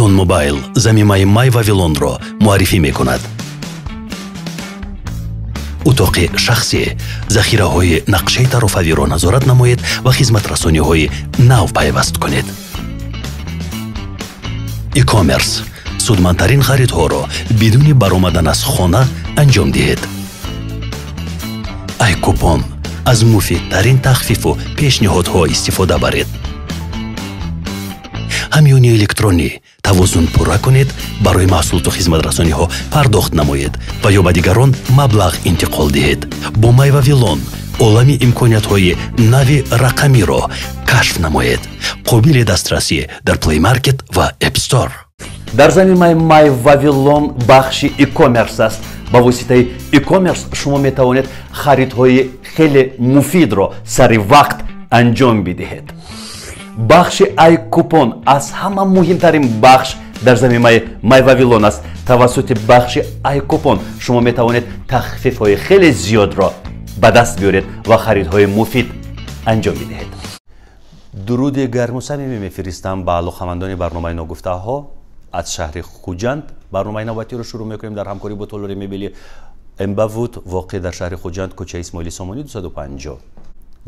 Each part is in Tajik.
Тон Мобайл замимаи Май Вавилонро муаррифӣ мекунад. утоқи шахсӣ захираҳои нақшаи тарофавиро назорат намоед ва хизматрасониҳои нав пайваст кунед. e-commerce судмандтарин харидҳоро бидуни баромадан аз хона анҷом диҳед. iCoupon аз муфидтарин тахфифу пешниҳодҳо истифода баред. ҳамёни электронӣ тавозун пурра кунед, барои маҳсулоту хизматрасониҳо пардохт намоед ва ё ба дигарон маблағ интиқол диҳед. бо Май Вавилон олами имкониятҳои нави рақамиро кашф намоед. қобили дастрасӣ дар Play Market ва App Store. дар замимаи Май Вавилон бахши e-commerce аст. ба воситаи e-commerce шумо метавонед харидҳои хеле муфидро сари вақт анҷом бидиҳед. бахши iCoupon аз ҳама муҳимтарин бахш дар замимаи Май Вавилон аст. тавассути бахши iCoupon шумо метавонед тахфифҳои хеле зиёдро ба даст биёред ва харидҳои муфид анҷом бидиҳед. дуруди гарму самимӣ мефиристам ба алоқамандони барномаи ногуфтаҳо аз шаҳри Хуҷанд. барномаи навбатиро шурӯъ мекунем дар ҳамкорӣ бо толори мебели Эмбавуд, воқеъ дар шаҳри Хуҷанд, кӯчаи Исмоили Сомонӣ 250.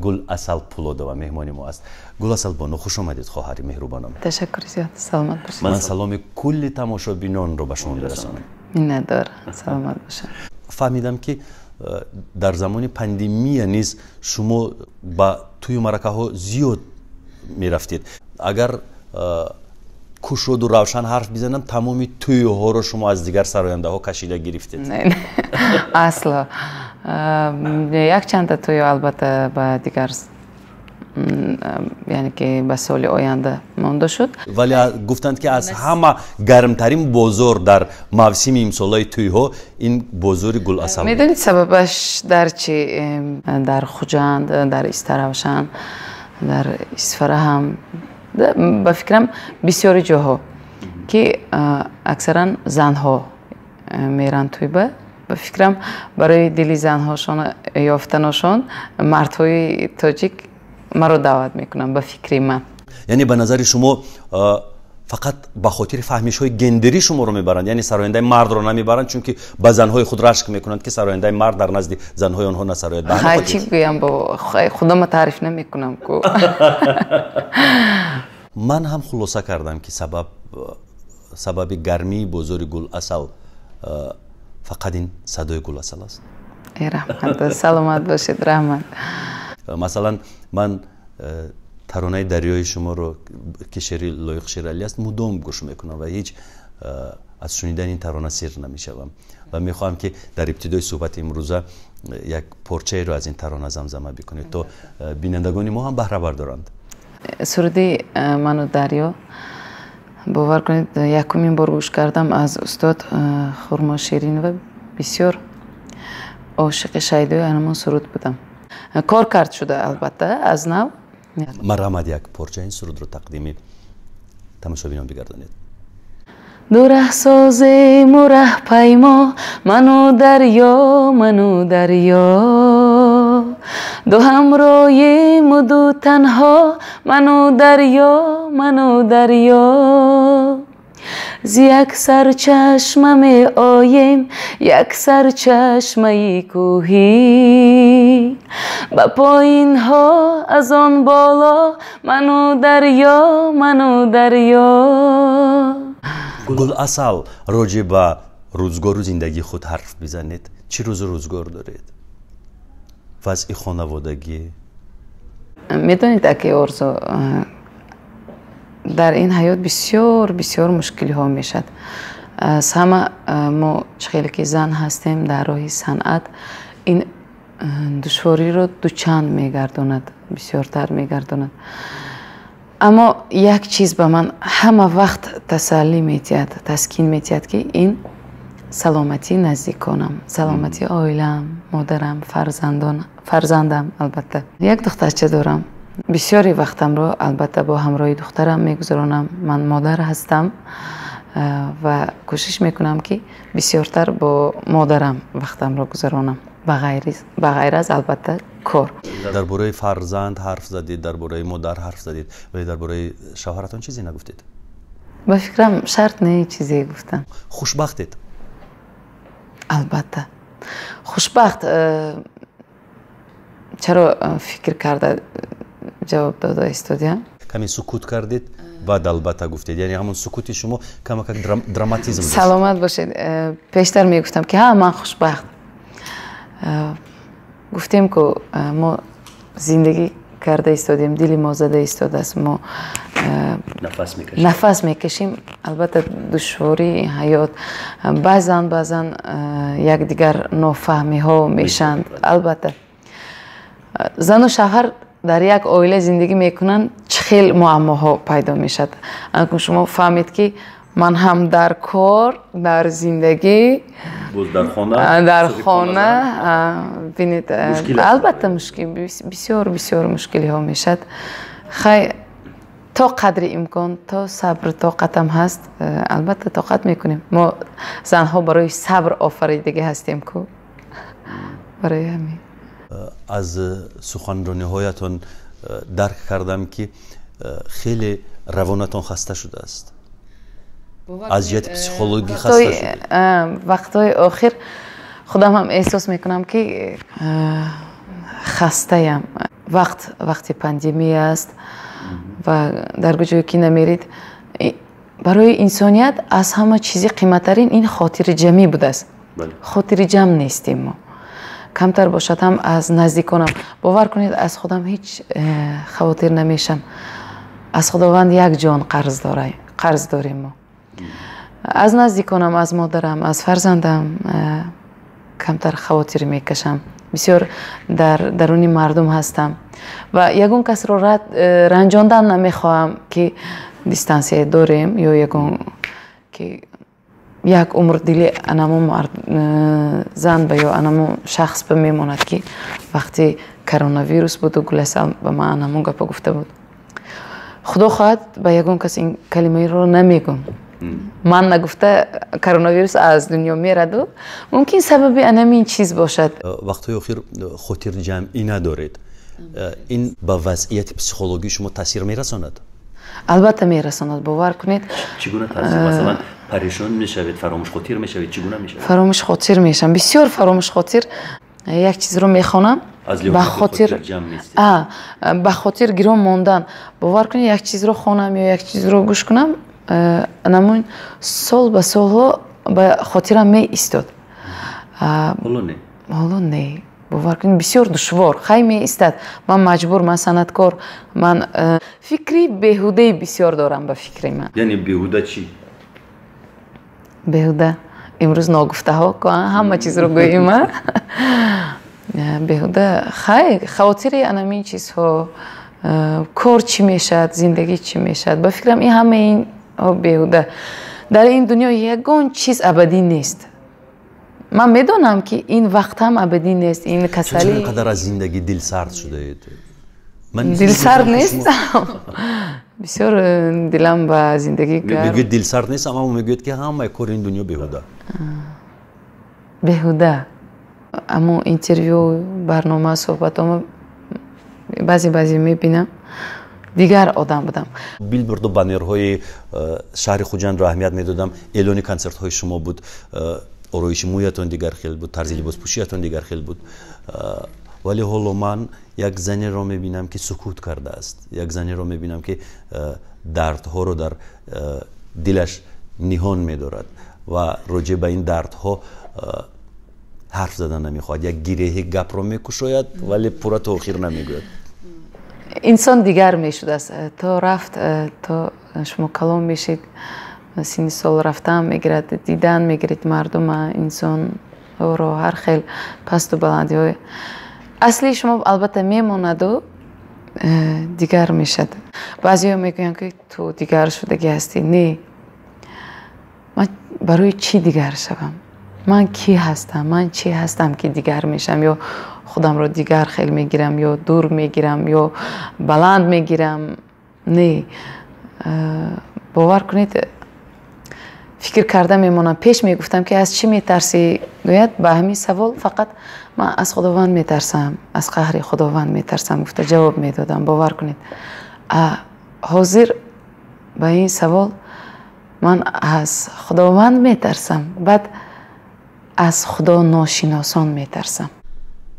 Гул Асал Пулодова меҳмони мо аст. Гул Асал боно, хуш омадед хоҳари меҳрубонам. Ташаккур зиёд. Саломат бошед. ман саломи кулли тамошобинонро ба шумо мерасонам. Миннатдор. Саломат бошед. фаҳмидам ки дар замони пандемия низ шумо ба тӯю маъракаҳо зиёд мерафтед. агар кушоду равшан ҳарф бизанам, тамоми тӯйҳоро шумо аз дигар сарояндаҳо кашида гирифтед. асло якчанда тӯё албатта ба дигар яъне ки ба соли оянда монда шуд. вале гуфтанд ки аз ҳама гармтарин бозор дар мавсими имсолаи тӯйҳо ин бозори Гул Асал. медонед сабабаш дар чӣ? дар Хуҷанд, дар Истаравшан, дар Исфара ҳам, ба фикрам бисёри ҷоҳо ки аксаран занҳо меранд тӯйба. ба фикрам барои дили занҳошон ёфтаношон мардҳои тоҷик маро даъват мекунанд, ба фикри ман. яъне ба назари шумо фақат ба хотири фаҳмишҳои гендерӣ шуморо мебаранд, яъне сарояндаи мардро намебаранд, чунки ба занҳои худ рашк мекунанд ки сарояндаи мард дар назди занҳои онҳо насарояд. чӣ гӯям, худома таъриф намекунам ку. ман ҳам хулоса кардам ки сабаби гармии бозори Гул Асал фақат ин садои Гул Асал аст. раҳмат. саломат бошед. раҳмат. масалан ман таронаи дарёи шуморо ки шери Лоиқ Шералӣ аст мудом гӯш мекунам ва ҳеҷ аз шунидани ин тарона сир намешавам ва мехоҳам ки дар ибтидои суҳбати имрӯза як порчаеро аз ин тарона замзама бикунед то бинандагони мо ҳам баҳра бардоранд. суруди ману дарё бовар кунед якумин бор гӯш кардам аз устод Хурмо Ширинова. бисёр ошиқи шайдои анамон суруд будам. кор кард шуда албатта аз нав. марҳамат, як порча ин сурудро тақдими тамошобинон бигардонед. ду раҳсозему раҳпаймо ману дарё ду ҳамроҳиму ду танҳо ману дарё зи як сарчашма меоем як сарчашмаи кӯҳӣ ба поинҳо аз он боло ману дарё. Гул Асал, роҷи ба рӯзгору зиндагии худ ҳарф бизанед. чӣ рӯзу рӯзгор доред? вазъи хонаводагӣ? медонед аки Орзу, дар ин ҳаёт бисёр мушкилиҳо мешад. аз ҳама мо хеле ки зан ҳастем дар роҳи санъат, ин душвориро дучанд мегардонад, бисёртар мегардонад. аммо як чиз ба ман ҳама вақт тасаллӣ метиҳад, таскин метиҳад ки ин саломатии наздиконам, саломатии оилаам, модарам, фарзандам. албатта як духтарча дорам. бисёри вақтамро албатта бо ҳамроҳи духтарам мегузаронам. ман модар ҳастам ва кӯшиш мекунам ки бисёртар бо модарам вақтамро гузаронам, ба ғайр аз албатта кор. дар бораи фарзанд ҳарф задед, дар бораи модар ҳарф задед, вале дар бораи шавҳаратон чизе нагуфтед? ба фикрам шарт не чизе гуфтам. хушбахтед? албатта хушбахт чаро фикр карда ҷавоб дода истодиам. каме сукут кардед баъд албатта гуфтед, яъне ҳамон сукути шумо камакак драматизм дошт. саломат бошед. пештар мегуфтам ки ҳа ман хушбахт. гуфтем ки мо зиндагӣ карда истодем, дили мо зада истодааст, мо нафас мекашем. албатта душвории ҳаёт баъзан якдигар нофаҳмиҳо мешанд. албатта зану шавҳар дар як оила зиндагӣ мекунанд, чӣ хел муаммоҳо пайдо мешавад. анкун шумо фаҳмед ки ман ҳам дар кор, дар зиндагӣ, дар хона бинед, албатта бисёр мушкилиҳо мешавад. хай то қадри имкон, то сабр тоқатам ҳаст, албатта тоқат мекунем. мо занҳо барои сабр офаридагӣ ҳастем ку барои ҳамин. аз суханрониҳоятон дарк кардам ки хеле равонатон хаста шудааст. аз ҷиҳати психологӣ хаста шуд. вақтҳои охир худам ҳам эҳсос мекунам ки хастаям. вақти пандемия аст ва дар ҷое ки намерид, барои инсоният аз ҳама чизи қиматтарин ин хотирҷамӣ будааст. хотирҷам нестем мо. камтар бошад ҳам аз наздиконам. бовар кунед аз худам ҳеҷ хавотир намешам. аз худованд як ҷон қарз дорем мо. аз наздиконам, аз модарам, аз фарзандам камтар хавотир мекашам. бисёр дар даруни мардум ҳастам ва ягон касро ранҷондан намехоҳам ки дистансия дорем ё ягон ки як умр дили анамо зан ба ё анамо шахс ба мемонад ки вақти коронавирус буду гуласал ба ман анамо гапа гуфта буд. худо хоҳад ба ягон кас ин калимаро намегум. ман нагуфта коронавирус аз дунё мераду, мумкин сабаби анамин чиз бошад. вақтҳои охир хотирҷамъӣ надоред. ин ба вазъияти психологии шумо таъсир мерасонад? албатта мерасонад. бовар кунед. чӣ гуна таъсир? масалан парешон мешавед, фаромӯшхотир мешавед, чӣ гуна мешавед? фаромӯшхотир мешавам, бисёр фаромӯшхотир. як чизро мехонам, ба хотир гиром мондан. бовар кунед як чизро хонам ё як чизро гӯш кунам, анамун сол ба солҳо ба хотирам меистод. ҳоло не. бовар кунед бисёр душвор хай меистад. ман маҷбур, ман санъаткор, ман фикри беҳудаи бисёр дорам ба фикри ман. яъне беҳуда чӣ? беҳуда имрӯз ногуфтаҳо ҳама чизро гӯем. беҳуда хай хавотири анамин чизҳо, кор чӣ мешавад, зиндагӣ чӣ мешавад, ба фикрам ин ҳама ин беҳуда. дар ин дунё ягон чиз абадӣ нест. ман медонам ки ин вақт ҳам абадӣ нест. ин касалӣ. чӣ қадар аз зиндагӣ дилсард шудаед? дилсард нестам. бисёр дилам ба зиндагӣ гарм. мегӯед дилсард нестам, аммо мегӯед ки ҳамаи кори ин дунё беҳуда. беҳуда. аммо интервю, барнома, суҳбатома баъзе мебинам. дигар одам будам. билборду баннерҳои шаҳри хуҷандро аҳамият медодам. эълони консертҳои шумо буд. ороиши мӯятон дигар хел буд, тарзи либоспӯшиятон дигар хел буд. вале ҳоло ман як занеро мебинам ки сукут кардааст. як занеро мебинам ки дардҳоро дар дилаш ниҳон медорад ва роҷеъ ба ин дардҳо ҳарф зада намехоҳад. як гиреҳи гапро мекушояд, вале пурра то охир намегӯяд. инсон дигар мешудааст. то рафт, то шумо калон мешед, синни сол рафтан мегирад, дидан мегиред мардума, инсонҳоро, ҳар хел пасту баландиҳои. асли шумо албатта мемонаду дигар мешад. баъзеҳо мегӯянд ки ту дигар шудагӣ ҳастӣ. не, ман барои чӣ дигар шавам? ман кӣ ҳастам? ман чӣ ҳастам ки дигар мешавам? ё худамро дигар хел мегирам, ё дур мегирам, ё баланд мегирам? не. бовар кунед фикр карда мемонам. пеш мегуфтам ки аз чӣ метарсӣ? гӯяд ба ҳамин савол фақат ман аз худованд метарсам, аз қаҳри худованд метарсам гуфта ҷавоб медодам. бовар кунед ҳозир ба ин савол من از خداوند میترسم بعد از خدا ناشناسان میترسم.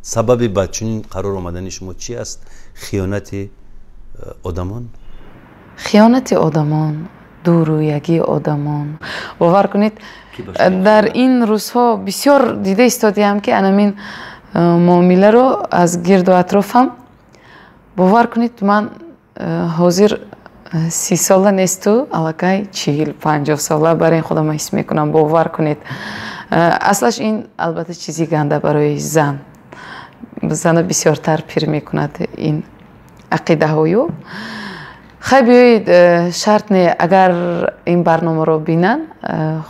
سبب با چنین قرار آمدن شما چی است؟ خیانت آدمان؟ خیانت آدمان، دورویگی آدمان. باور کنید در این روزها بسیار دیده ایستادیم که انمین معامله رو از گرد و اطرافم. باور کنید من حاضر 30 ساله نیستو الکای 40-50 ساله برای این خودم حس میکنم. باور کنید اصلش این البته چیزی گنده برای زن بسیارتر پیر میکند این عقیده هایو. خیلی بیایید شرط نه اگر این برنامه رو بینن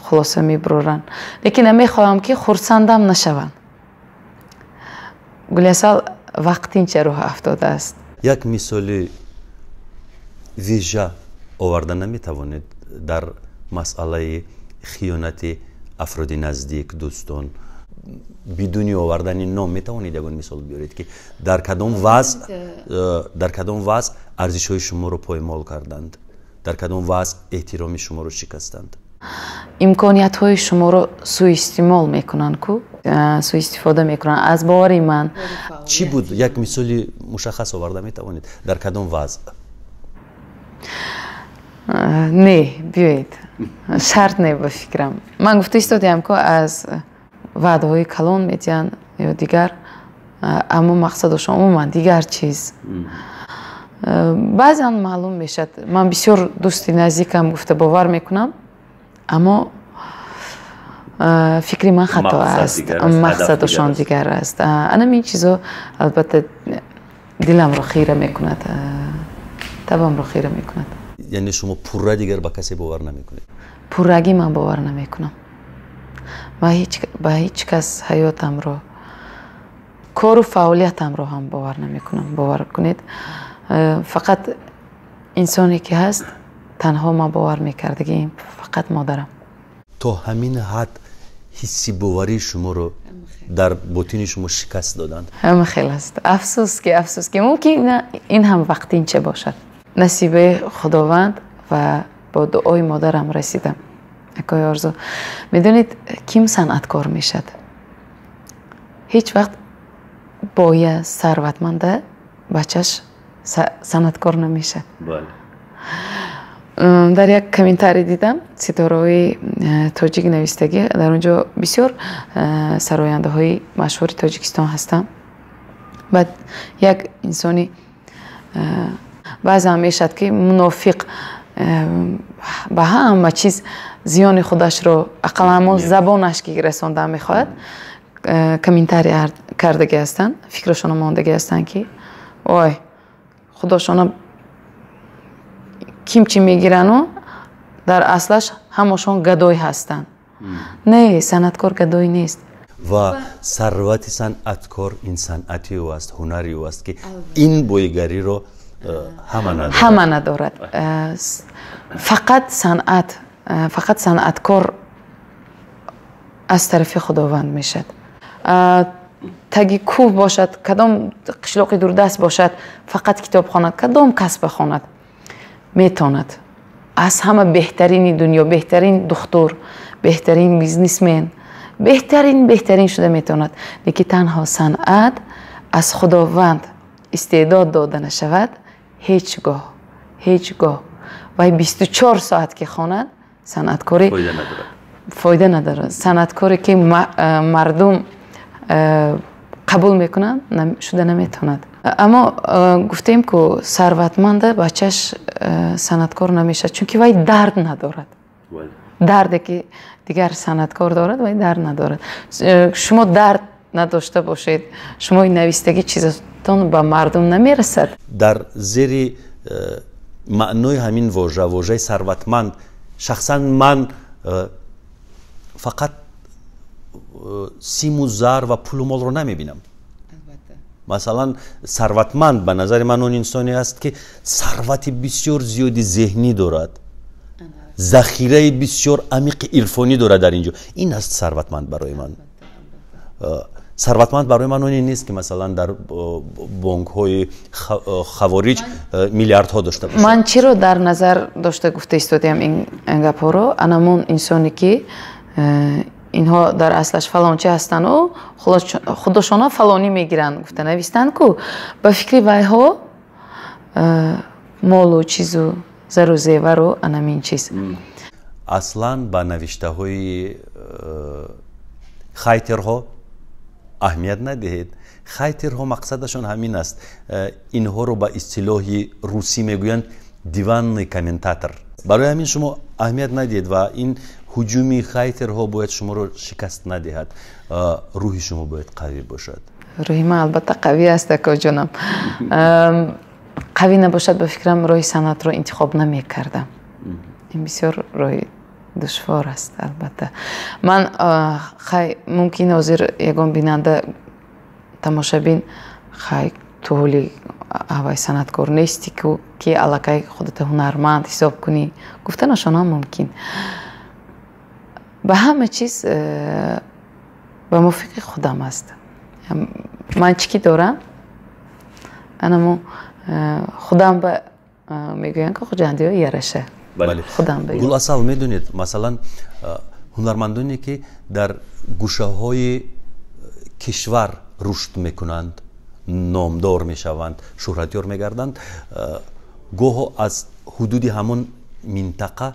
خلاصه میبرورن، لیکن نمیخواهم که خرسندم نشون. گلیسال وقتی اینچه روح افتاده است. یک مثال ویژه آوردن نمیتوانید در مسئله خیانت افراد نزدیک، دوستان بدون آوردن نام میتوانید یگان مثال بیارید که در کدام وضع ارزش های شما رو پایمال کردند، در کدام وضع احترام شما رو شکستند؟ امکانیت های شما رو سوء استعمال میکنن کو سوء استفاده میکنن از باوری من. چی بود؟ یک مثال مشخص آورده میتوانید در کدام وضع؟ نه بیایید شرط نه به فکرم. من گفته ایستادیم که از وعده های کلان میتین یا دیگر، اما مقصدشون عموما دیگر چیز. بعضی معلوم میشد. من بسیار دوستی نزدیکم گفته باور میکنم اما فکری من خطا است، مقصدشان دیگر است. انم این چیزا البته دلم رو خیره میکند، طبعم رو خیره میکند. یعنی شما پوره دیگر با کسی باور نمیکنید؟ پورگی من باور نمیکنم با هیچ کس. حیاتم رو، کار و فعالیتم رو هم باور نمیکنم. باور کنید فقط انسانی که هست تنها ما باور میکردگیم فقط مادرم. تا همین حد حسی باوری شما رو در باطن شما شکست دادند؟ همه خیلی است. افسوس که ممکن این هم وقتی این چه باشد. نصیب خداوند و با دعای مادرم رسیدم. اکای آرزو میدونید کیم صنعتکار میشد؟ هیچ وقت باید ثروتمنده بچهش صنعتکار نمیشه. در یک کامنتاری دیدم ستاره تاجیک نویستگی، در اونجا بسیار سراینده های مشهور تاجیکستان هستن. بعد یک انسانی بعض هم میشد که منافق به همه چیز زیان خودش رو اقلا زبانش که رسانده میخواد کامنتاری کردگی هستن. فکرشون ماندگی هستن که وای خداشون کیم چی میگیرن و در اصلش همشون گدای هستن. نه، صنعتکار گدای نیست. و ثروت صنعتکار این صنعتی او است، هنری او است که این بویگری رو همه ندارد. فقط صنعتکار از طرف خداوند میشد. تگی کوه باشد، کدام قشلاقی دوردست باشد، فقط کتاب خواند، کدام کسب خواند میتواند از همه بهترین دنیا، بهترین دکتر، بهترین بیزنسمن، بهترین شده میتواند. لیکن تنها صنعت از خداوند استعداد داده نشود هیچگاه و 24 ساعت که خواند صنعتکاری فایده نداره. صنعتکاری که مردم قبول میکنن شده نمیتواند. اما گفتیم که ثروتمند بچهش صنعتکار نمیشه چون که وای درد ندارد. درد که دیگر صنعتکار دارد وای درد ندارد. شما درد نداشته باشید شما این نویسندگی چیزتون به مردم نمیرسد. در زیر معنای همین واژه ثروتمند شخصا من فقط سیم و زر و پول و مال رو نمیبینم. مثلا ثروتمند به نظر من اون انسانی است که ثروت بسیار زیادی ذهنی دارد، ذخیره بسیار عمیق عرفانی دارد در اینجا. این است ثروتمند برای من. ثروتمند برای من اونی نیست که مثلا در بانک های خواریج میلیاردها داشته باشه. من چرا در نظر داشته گفته ایستادیم این گپ‌ها رو؟ انمون انسانی که اینها در اصلش فلانچه هستن و خودشان فلانی میگیرن گفته نویستن که به فکر ویها مال و چیز و زر و زیور و انمین چیز. اصلا با نوشته های خیترها اهمیت ندهید. خیترها مقصدشون همین است. اینها رو با اصطلاح روسی میگویند دیوان کامنتاتور. برای همین شما اهمیت ندید و این هجومی خیترها باید شما رو شکست ندهد. روح شما باید قوی باشد. روح من البته قوی است که جانم. قوی نباشد به فکرم راه صنعت رو انتخاب نمی کردم. این بسیار راه دشوار است البته. من ممکن حاضر یگان بیننده تماشابین خیلی تو حالی هوای صنعتکار نیستی که علاقه خودت هنرمند حساب کنی گفتنشان هم ممکن. به همه چیز به موافق خودم است. من چی دارم انمو خودم به میگویم که خوجندی ها یارشه. بله. گل اصل میدونید مثلا هنرمندانی که در گوشه های کشور رشد میکنند نامدار میشوند شهرتیار میگردند گاه از حدود همون منطقه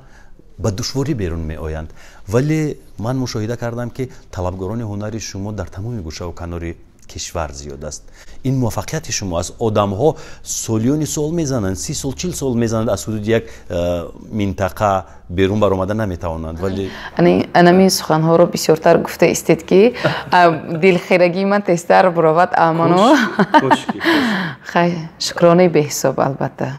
به دشواری بیرون می آیند. ولی من مشاهده کردم که طلبگاران هنری شما در تمام گوشه و کنار کشور زیاد است. این موفقیت شما از آدم ها سالیانی سال میزنند 30 سال 40 سال میزنند از حدود یک منطقه بیرون بر آمدن نمیتوانند. ولی انمی سخن ها رو بسیارتر گفته استید که دل خیرگی من تستر براوت امانو خیلی شکرانه به حساب. البته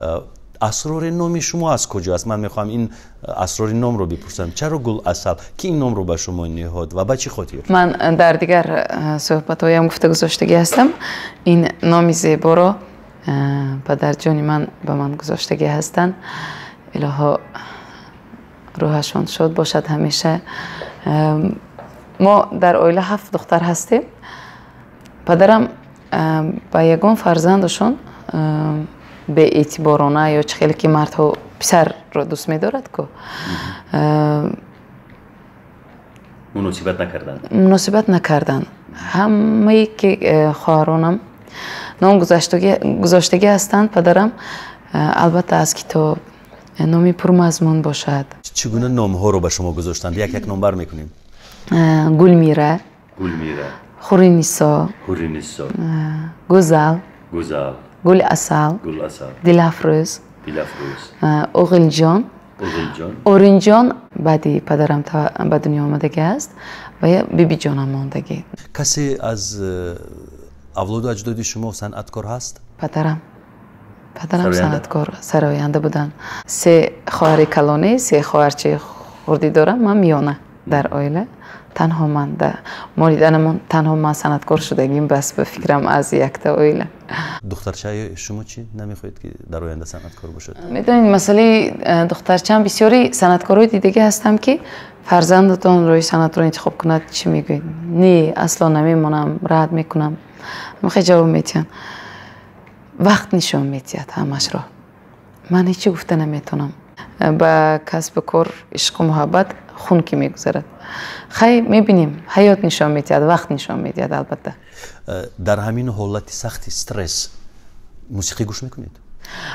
اسرار نام شما از کجا است؟ من میخوام این اسرار نام رو بپرسم. چرا گل اصل کی این نام رو به شما نهاد و به چه خاطر؟ من در دیگر صحبت هایم گفته گذاشتگی هستم. این نام زیبا رو پدر جانی من به من گذاشتگی هستن. الها روحشان شاد باشد همیشه. ما در عائله 7 دختر هستیم. پدرم با یگان فرزندشون به اعتبارانه یا چه خیلی که مردها پسر را دوست می‌دارد که مناسبت نکردن. همه که خواهرانم نام گذاشتگی هستند. پدرم البته از کتاب نامی پرمضمون باشد. چگونه نام ها رو به شما گذاشتند؟ یک نام بر میکنیم. گلمیره، خورینیسا، گزل، گل اصل، دلافروز، اوغلجان، اورینجان بعدی پدرم تا به دنیا آمدگی است و یا بیبی جانم ماندگی. کسی از اولاد و اجداد شما صنعتکار هست؟ پدرم صنعتکار سراینده بودن. 3 خواهر کلانی 3 خواهرچه خردی دارم. من میانه در عائله تنها من در مولیدنمون تنها من صنعتکار شدگیم بس به فکرم از یک تا عائله. دخترچه شما چی نمیخواید که در آینده صنعتکار باشد؟ میدونید مسئله دخترچه‌ام بسیاری صنعتکارای دیگه هستم که فرزندتون روی صنعت رو انتخاب کند چی میگوید؟ نه اصلا نمیمونم رد میکنم. خیلی جواب میتونم. وقت نشون میدهد همش را. من هیچی گفته نمیتونم. با کسب کار عشق و محبت خون که میگذرد. خیلی میبینیم حیات نشون میدهد وقت نشون میدهد. البته در همین حالت سخت استرس موسیقی گوش میکنید؟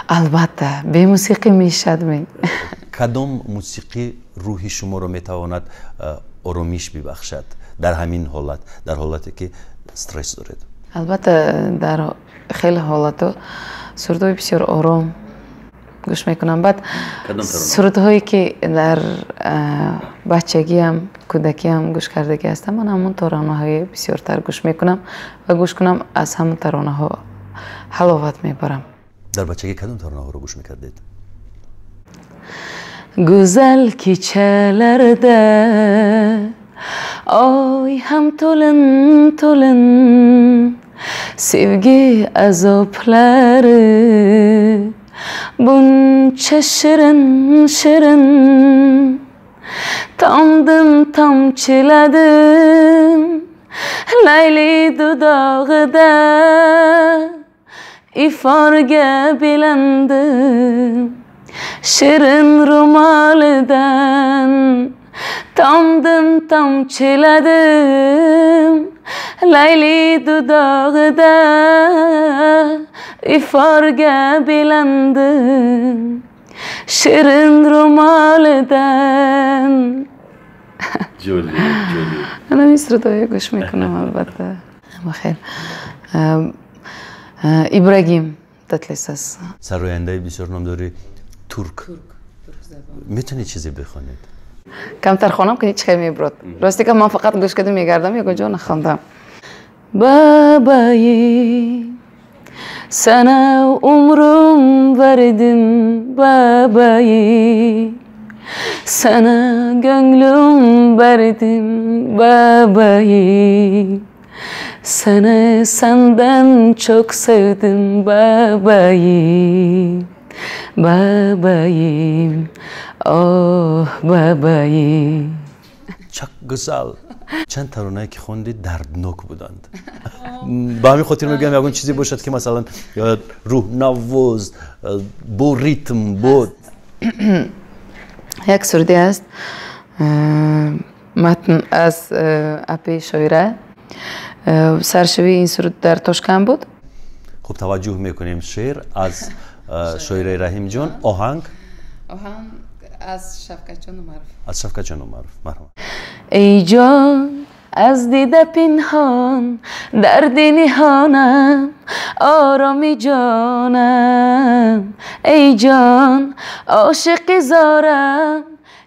البته به موسیقی میشد. کدام موسیقی روح شما رو میتواند آرامش ببخشد در همین حالت، در حالتی که استرس دارید؟ البته در خیلی حالات سرودهای بسیار آرام گوش میکنم. بعد سرودهایی که در بچگی هم کودکی هم گوش کردگی هستم من همون ترانه های بسیارتر گوش میکنم و گوش کنم از همون ترانه ها حلاوت میبرم. در بچگی کدام ترانه ها رو گوش میکردید؟ Güzel keçelerde ay hem tolun tolun sevgi azapları bunca şirin şirin tamdım tam çiledim Layli dudağıda ifarge bilendim. Şirin rumalıdan tamdım tam çiledim. Layli dudağıda ifarge bilendim. Şirin rumalıdan. جولی أنا مصر دايق وش میکنم البته بخیر ابراهیم تتلسس سراینده بسیار نامداری ترک میتونی چیزی بخونید کمتر خونم که هیچ خیلی میبرد راستی که من فقط گوش کردم میگردم یک جا نخوندم بابایی sana umrum verdim babayı sana gönlüm verdim babayı sana senden çok sevdim babayı babayım oh babayı çok güzel چند ترانه‌ای که خوندی دردناک بودند با همین خاطر میگم یه چیزی باشد که مثلا یا روح نواز با ریتم بود یک سرودی است متن از اپی شاعره سرشوی این سرود در توشکن بود خب توجه میکنیم شعر از شاعره رحیم جان آهنگ از شفقت جان معروف از شفقت جان معروف مرحبا ای جان از دیده پنهان درد نهانم آرامی جانم ای جان عاشقی زارم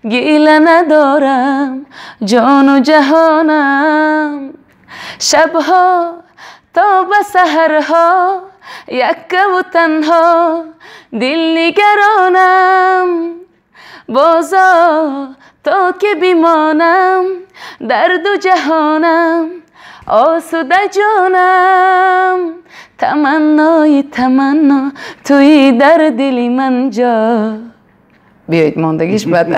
گیله ندارم جان و جهانم شبها تا به سحرها یک و تنها دل نگرانم بازا تا که بیمانم در دو جهانم آسوده جانم تمنای تمنا توی در دلی من جا بیایید ماندگیش بده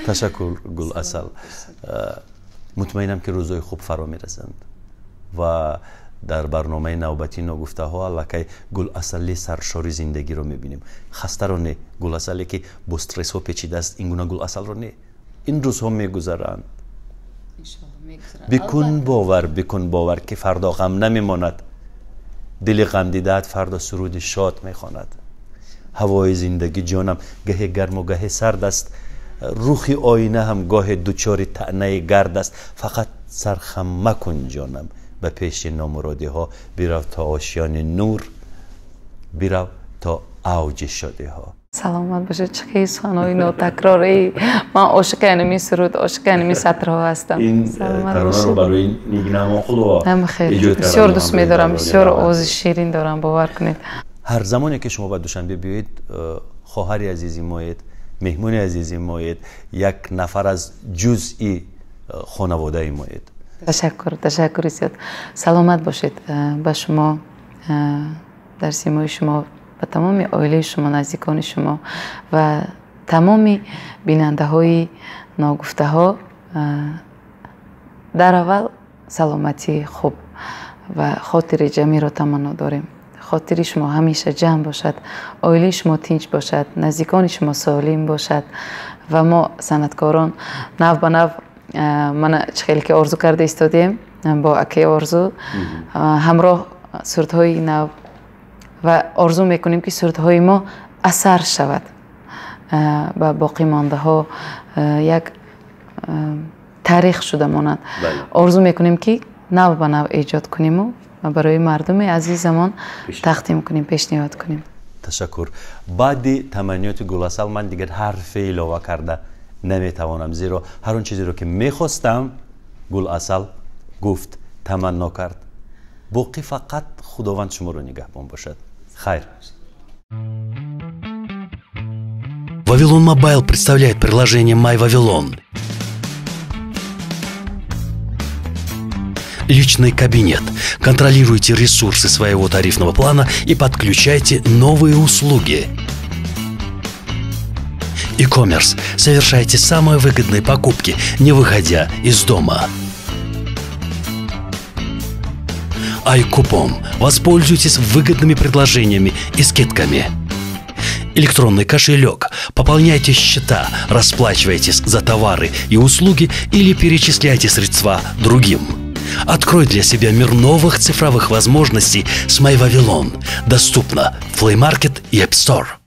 تشکر گل اصل مطمئنم که روزای خوب فرا میرسند و در برنامه نوبتی نگفته ها لکه گل اصلی سرشاری زندگی رو میبینیم خسته رو نه گل اصلی که با استرس ها پیچیده است این گونه گل اصل رو نه این روزها میگذرند بکن باور که فردا غم نمیماند دل غم دیدت فردا سرود شاد میخواند هوای زندگی جانم گه گرم و گه سرد است روخی آینه هم گاه دوچار طعنه گرد است فقط سرخم مکن جانم به پیش نامرادی ها بیرو تا آشیان نور بیرو تا اوج شادی ها سلامت باشه چه سخنهای نوتکراری من عاشق انمی سرود عاشق انمی سطرها هستم این ترانه رو برای نیگنما خدا هم خیلی بسیار دوست می‌دارم بسیار آواز شیرین دارم باور کنید هر زمانی که شما به دوشنبه بیایید خواهری عزیزی مایید مهمون عزیزی مایید یک نفر از جزئی خانواده مایید تشکر زیاد سلامت باشید با شما در سیمای شما و تمام عائله شما نزدیکان شما و تمام بیننده های ناگفته ها در اول سلامتی خوب و خاطر جمعی را تمنا داریم خاطر شما همیشه جمع باشد عائله شما تینج باشد نزدیکان شما سالم باشد و ما صنعتکاران نو به نو من خیلی که آرزو کرده ایستادیم با اکی آرزو همراه سردهای نو و آرزو میکنیم که سردهای ما اثر شود و باقی مانده ها یک تاریخ شده ماند آرزو میکنیم که نو به نو ایجاد کنیم و برای مردم عزیزمان تقدیم کنیم پیشنهاد کنیم تشکر بعد تمنیات گل اصل من دیگر حرفی علاوه کرده نمیتوانم زیرا هر اون چیزی رو که میخواستم گل اصل گفت تمنا کرد باقی فقط خداوند شما رو نگهبان باشد خیر Вавилон Мобайл представляет приложение My Вавилон. Личный кабинет. Контролируйте ресурсы своего тарифного плана и подключайте новые услуги. E-commerce. Совершайте самые выгодные покупки, не выходя из дома. iCoupon. Воспользуйтесь выгодными предложениями и скидками. Электронный кошелек. Пополняйте счета, расплачивайтесь за товары и услуги или перечисляйте средства другим. Открой для себя мир новых цифровых возможностей с MyVavilon. Доступно в Play Market и App Store.